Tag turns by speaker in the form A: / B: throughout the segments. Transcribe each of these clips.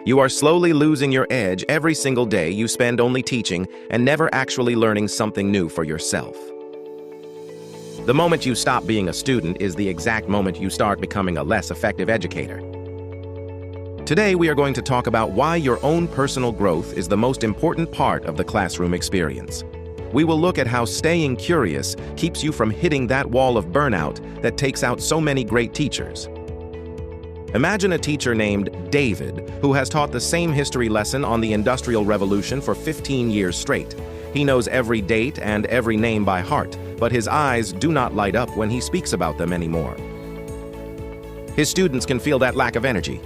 A: You are slowly losing your edge every single day you spend only teaching and never actually learning something new for yourself. The moment you stop being a student is the exact moment you start becoming a less effective educator. Today, we are going to talk about why your own personal growth is the most important part of the classroom experience. We will look at how staying curious keeps you from hitting that wall of burnout that takes out so many great teachers. Imagine a teacher named David who has taught the same history lesson on the Industrial Revolution for 15 years straight. He knows every date and every name by heart, but his eyes do not light up when he speaks about them anymore. His students can feel that lack of energy.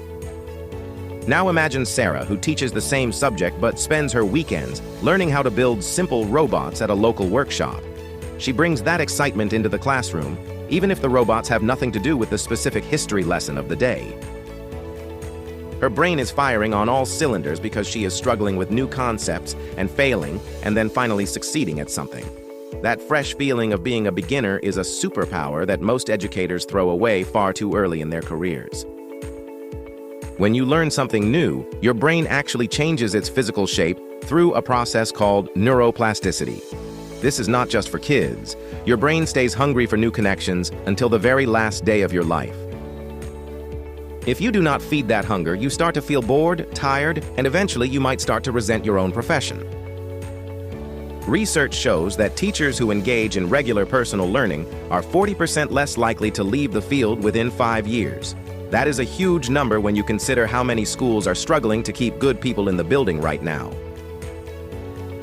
A: Now imagine Sarah, who teaches the same subject but spends her weekends learning how to build simple robots at a local workshop. She brings that excitement into the classroom, even if the robots have nothing to do with the specific history lesson of the day. Her brain is firing on all cylinders because she is struggling with new concepts and failing and then finally succeeding at something. That fresh feeling of being a beginner is a superpower that most educators throw away far too early in their careers. When you learn something new, your brain actually changes its physical shape through a process called neuroplasticity. This is not just for kids. Your brain stays hungry for new connections until the very last day of your life. If you do not feed that hunger, you start to feel bored, tired, and eventually you might start to resent your own profession. Research shows that teachers who engage in regular personal learning are 40% less likely to leave the field within 5 years. That is a huge number when you consider how many schools are struggling to keep good people in the building right now.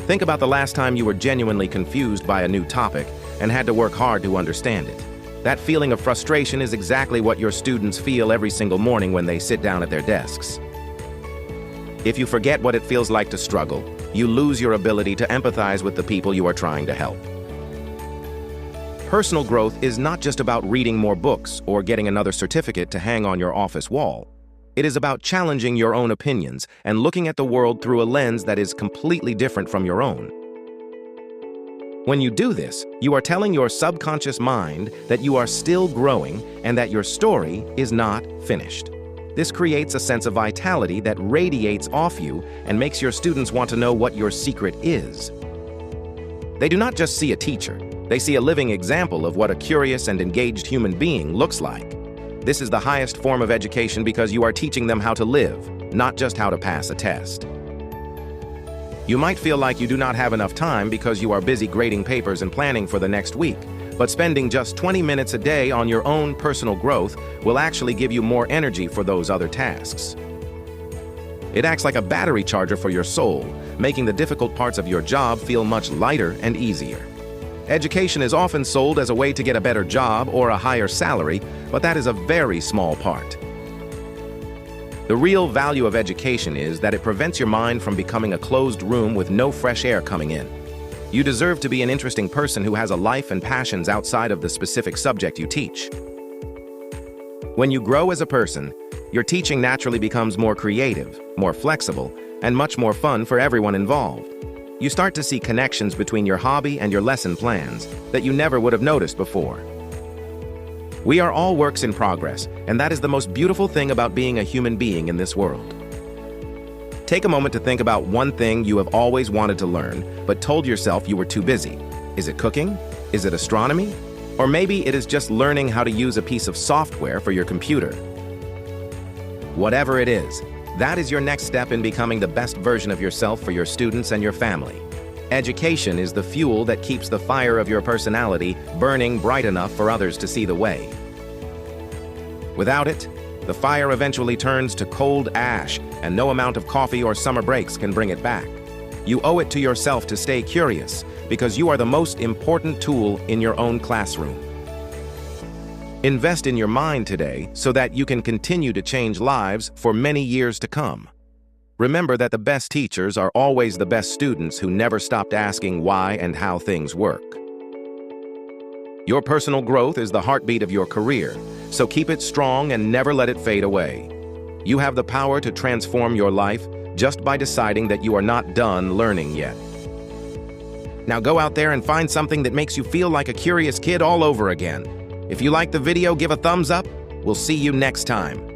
A: Think about the last time you were genuinely confused by a new topic and had to work hard to understand it. That feeling of frustration is exactly what your students feel every single morning when they sit down at their desks. If you forget what it feels like to struggle, you lose your ability to empathize with the people you are trying to help. Personal growth is not just about reading more books or getting another certificate to hang on your office wall. It is about challenging your own opinions and looking at the world through a lens that is completely different from your own. When you do this, you are telling your subconscious mind that you are still growing and that your story is not finished. This creates a sense of vitality that radiates off you and makes your students want to know what your secret is. They do not just see a teacher, they see a living example of what a curious and engaged human being looks like. This is the highest form of education because you are teaching them how to live, not just how to pass a test. You might feel like you do not have enough time because you are busy grading papers and planning for the next week, but spending just 20 minutes a day on your own personal growth will actually give you more energy for those other tasks. It acts like a battery charger for your soul, making the difficult parts of your job feel much lighter and easier. Education is often sold as a way to get a better job or a higher salary, but that is a very small part. The real value of education is that it prevents your mind from becoming a closed room with no fresh air coming in. You deserve to be an interesting person who has a life and passions outside of the specific subject you teach. When you grow as a person, your teaching naturally becomes more creative, more flexible, and much more fun for everyone involved. You start to see connections between your hobby and your lesson plans that you never would have noticed before. We are all works in progress, and that is the most beautiful thing about being a human being in this world. Take a moment to think about one thing you have always wanted to learn, but told yourself you were too busy. Is it cooking? Is it astronomy? Or maybe it is just learning how to use a piece of software for your computer. Whatever it is, that is your next step in becoming the best version of yourself for your students and your family. Education is the fuel that keeps the fire of your personality burning bright enough for others to see the way. Without it, the fire eventually turns to cold ash, and no amount of coffee or summer breaks can bring it back. You owe it to yourself to stay curious, because you are the most important tool in your own classroom. Invest in your mind today so that you can continue to change lives for many years to come. Remember that the best teachers are always the best students who never stopped asking why and how things work. Your personal growth is the heartbeat of your career, so keep it strong and never let it fade away. You have the power to transform your life just by deciding that you are not done learning yet. Now go out there and find something that makes you feel like a curious kid all over again. If you liked the video, give a thumbs up. We'll see you next time.